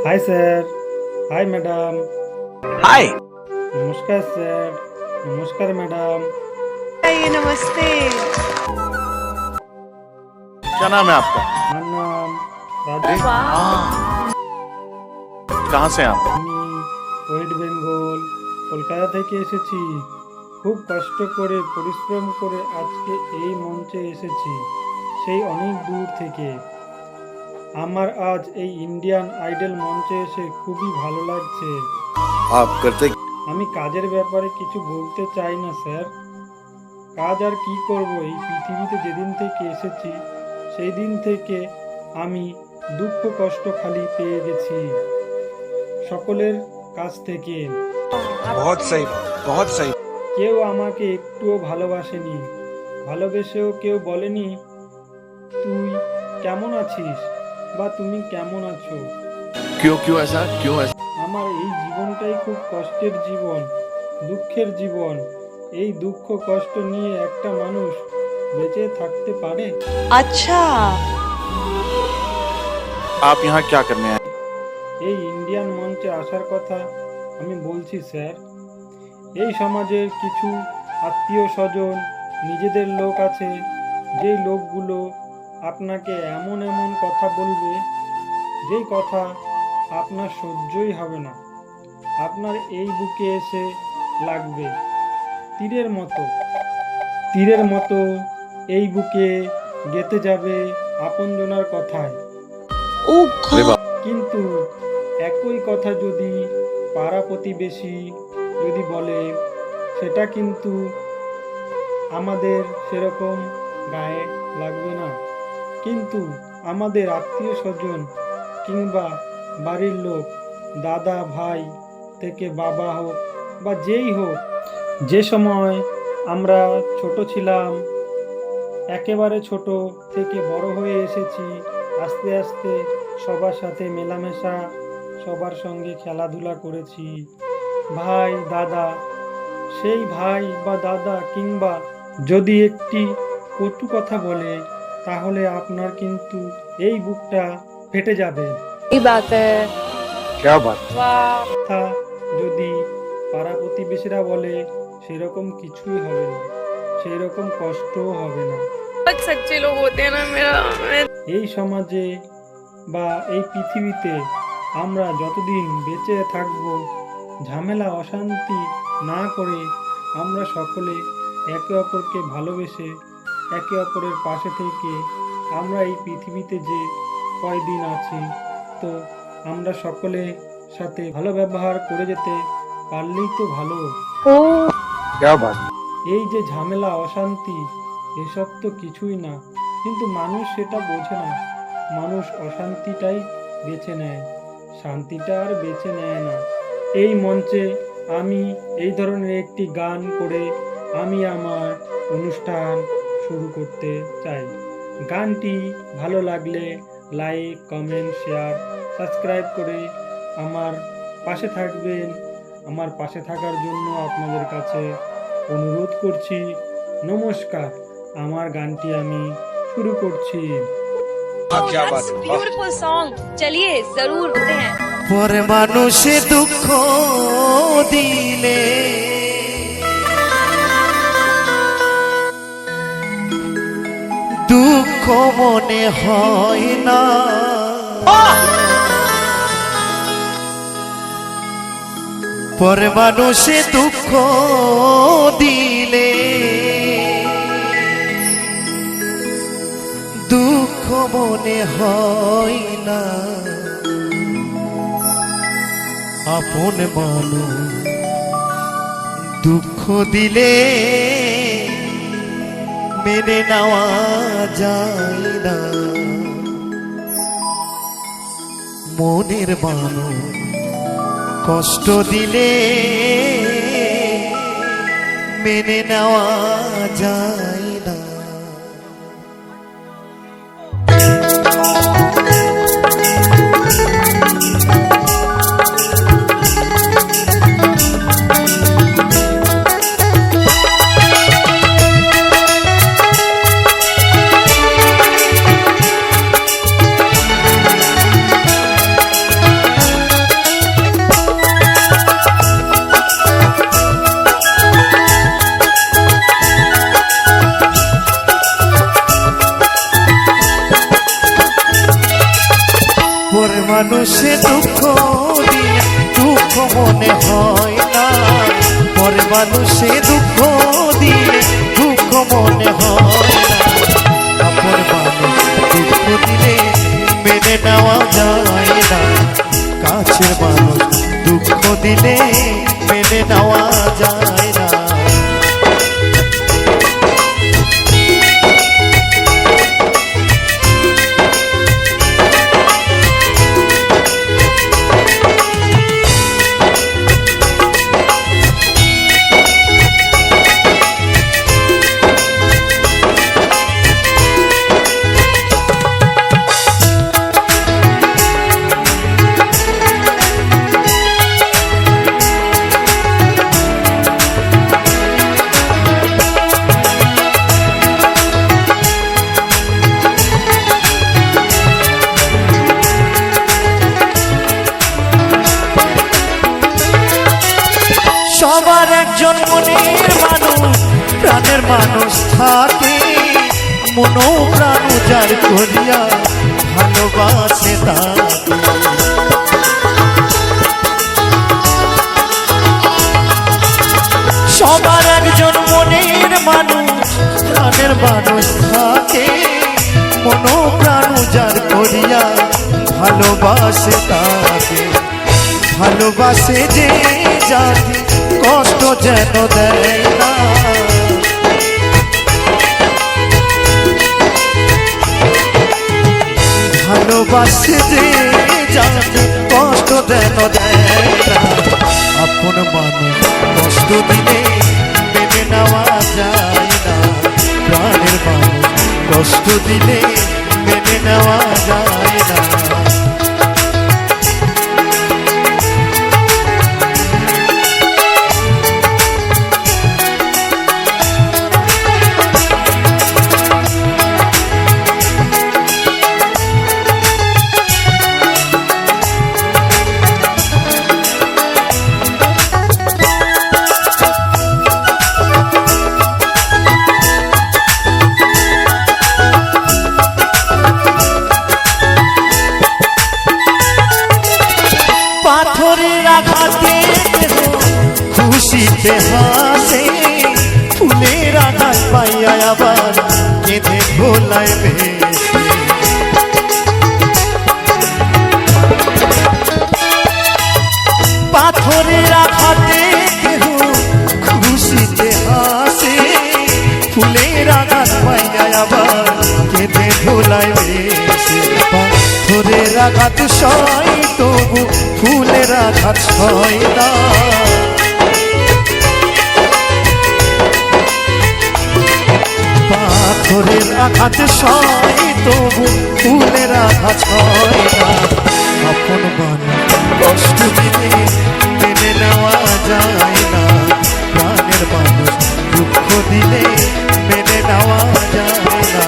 High sir, hi madam. Hi. নমস্কার sir, নমস্কার madam. ये नमस्ते। क्या नाम है आपका? আমার নাম अरे রাজু। हाँ, कहाँ से हैं आप? আমি ওয়েস্ট বেঙ্গল কলকাতা থেকে এসেছি। খুব কষ্ট করে পরিশ্রম করে আজকে এই মঞ্চে এসেছি, সেই অনেক দূর থেকে। আমার আজ এই ইন্ডিয়ান আইডল মঞ্চে এসে খুবই ভালো লাগছে। आप करते আমি কাজের ব্যাপারে কিছু বলতে চাই না স্যার। কাজ আর কি করব, এই পৃথিবীতে যেদিন থেকে এসেছি সেই দিন থেকে আমি দুঃখ কষ্ট খালি পেয়ে গেছি সকলের কাছ থেকে। बहुत सही, बहुत सही। কেউ আমাকে একটুও ভালোবাসেনি, ভালোবেসেও কেউ বলেনি তুই কেমন আছিস বা তুমি কেমন আছো। क्यों क्यों ऐसा, क्यों ऐसा? আমার এই জীবনটাই খুব কষ্টের জীবন, দুঃখের জীবন। এই দুঃখ কষ্ট নিয়ে একটা মানুষ বেঁচে থাকতে পারে? अच्छा, आप यहाँ क्या करने आए? এই ইন্ডিয়ান মঞ্চে আসার কথা আমি বলছি স্যার। এই সমাজের কিছু আত্মীয় স্বজন, নিজেদের লোক আছে, যেই লোকগুলো আপনাকে এমন এমন কথা বলবে, যেই কথা আপনার সহ্যই হবে না। আপনার এই বুকে এসে লাগবে তীরের মতো, তীরের মতো এই বুকে গেঁথে যাবে আপনজনার কথায়। ओ अरे गॉड, কিন্তু একই কথা যদি পাড়া প্রতিবেশী যদি বলে, সেটা কিন্তু আমাদের সেরকম গায়ে লাগবে না। কিন্তু আমাদের আত্মীয় স্বজন কিংবা বাড়ির লোক, দাদা ভাই থেকে বাবা হোক বা যেই হোক, যে সময় আমরা ছোট ছিলাম, একেবারে ছোট থেকে বড় হয়ে এসেছি, আস্তে আস্তে সবার সাথে মেলামেশা, সবার সঙ্গে খেলাধুলা করেছি, ভাই দাদা, সেই ভাই বা দাদা কিংবা যদি একটি কটু কথা বলে, তাহলে আপনার কিন্তু এই বুকটা ফেটে যাবে। ये बात है। क्या बात? वाह, কথা যদি পাড়া প্রতিবেশীরা বলে, সেরকম কিছুই হবে না, সেই রকম কষ্টও হবে না। बहुत सच्चे लोग होते हैं ना मेरा। এই সমাজে বা এই পৃথিবীতে আমরা যতদিন বেঁচে থাকব, ঝামেলা অশান্তি না করে আমরা সকলে একে অপরকে ভালোবেসে একে অপরের পাশে থেকে আমরা এই পৃথিবীতে যে কয়দিন আছি, তো আমরা সকলে সাথে ভালো ব্যবহার করে যেতে পারলেই তো ভালো। ओ क्या बात? এই যে ঝামেলা অশান্তি, এসব তো কিছুই না, কিন্তু মানুষ সেটা বোঝে না। মানুষ অশান্তিটাই বেছে নেয়, শান্তিটা আর বেছে নেয় না। এই মঞ্চে আমি এই ধরনের একটি গান করে আমি আমার অনুষ্ঠান শুরু করতে চাই। গানটি ভালো লাগলে লাইক, কমেন্ট, শেয়ার, সাবস্ক্রাইব করে আমার পাশে থাকবেন। আমার পাশে থাকার জন্য আপনাদের কাছে অনুরোধ করছি। নমস্কার, আমার গানটি আমি শুরু করছি। क्या बात है? ब्यूटीफुल सॉन्ग, चलिए जरूर होते हैं। পর মানুষে দুঃখ দিলে দুঃখ মনে হয় না, পর মানুষে দুঃখ দিলে দুঃখ মনে হয় না, আপন মানুষ দুঃখ দিলে মেনে নেওয়া যায় না, মনের মানুষ কষ্ট দিলে মেনে নেওয়া যায় না। মানুষে দুঃখ দিলে দুঃখ মনে হয় না, পরে মানুষে দুঃখ দিলে দুঃখ মনে হয় না, আপন মানুষ দুঃখ দিলে মেনে নেওয়া যায় না, কাছের মানুষ দুঃখ দিলে মেনে নেওয়া যায় না। সবার একজন মনের মানুষ, প্রাণের মানুষ থাকে, মনো প্রাণ উজাড় করিয়া ভালোবাসে তাকে। সবার একজন মনের মানুষ, প্রাণের মানুষ থাকে, মনো প্রাণ উজাড় করিয়া ভালোবাসে তাকে। ভালোবাসে যে যাকে কষ্ট যেন দেয় না, ভালোবাসে যে যাকে কষ্ট যেন দেয় না, আপন মানুষ কষ্ট দিলে মেনে নেওয়া যায় না, প্রাণের মানুষ কষ্ট দিলে মেনে নেওয়া যায় না। পাথরের আঘাতে খুশিতে হাসে, ফুলের আঘাত পাইয়া আবার কেঁদে ভোলায় বেশে। পাথরের আঘাতে খুশিতে হাসে, ফুলের আঘাত পাইয়া আবার কেঁদে ভোলায় বেশে। পাথরের আঘাত সয় তবু ফুলের আঘাত সয় না, পাথরের আঘাত সয় তবু ফুলের আঘাত সয় না, আপন মানুষ কষ্ট দিলে মেনে নেওয়া যায় না, প্রাণের মানুষ দুঃখ দিলে মেনে নেওয়া যায় না।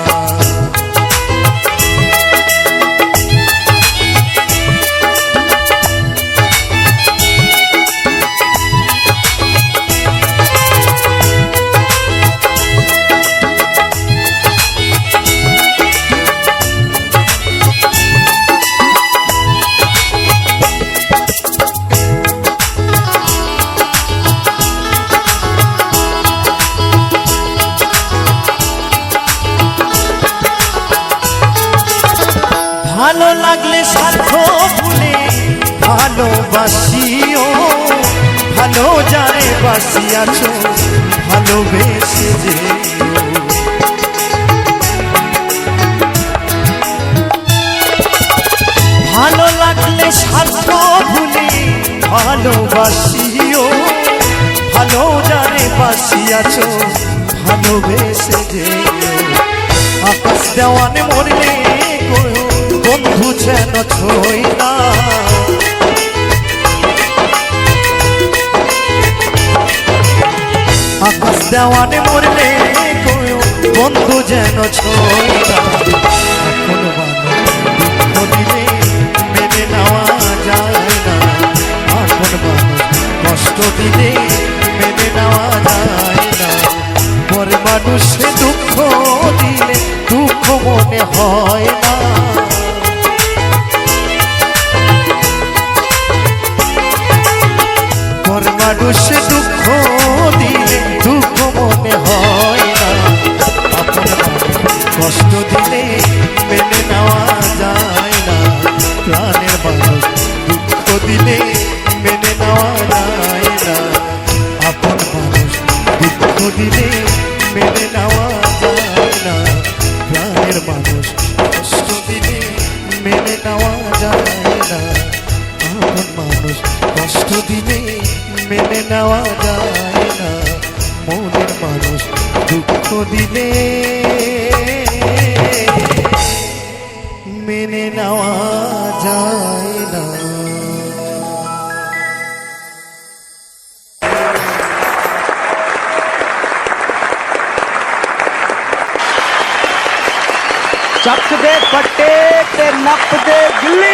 ভালো লাগলে স্বার্থ ভুলে ভালোবাসিও, ভালো যারে বাসিয়াছ ভালোবেসে যে। ভালো লাগলে স্বার্থ ভুলে ভালোবাসিও, ভালো যারে বাসিয়াছ ভালোবেসে যে। আকাশ দেওয়ানে মরলে বন্ধু যেন ছই না, আকাশ দেওয়ানে মরলে বন্ধু যেন ছই না, আপন মানুষ দুঃখ দিলে মেনে নেওয়া যায় না, আপন মানুষ কষ্ট দিলে মেনে নেওয়া যায় না, পরে মানুষে দুঃখ দিলে দুঃখ মনে হয় না। মানুষে দুঃখ দিলে দুঃখ মনে হয় না, আপন মানুষ কষ্ট দিলে মেনে নেওয়া যায় না, প্রাণের মানুষ দুঃখ দিলে মেনে নেওয়া যায় না, আপন মানুষ দুঃখ দিলে মেনে নেওয়া যায় না, প্রাণের মানুষ কষ্ট দিলে মেনে নেওয়া যায় না, আপন মানুষ কষ্ট দিলে মেনে নেওয়া যায় না, মনের মানুষ দুঃখ দিলে মেনে নেওয়া যায় না। ਚੱਕ ਦੇ ਫੱਟੇ ਤੇ ਨੱਪ ਦੇ ਗਿੱਲੀ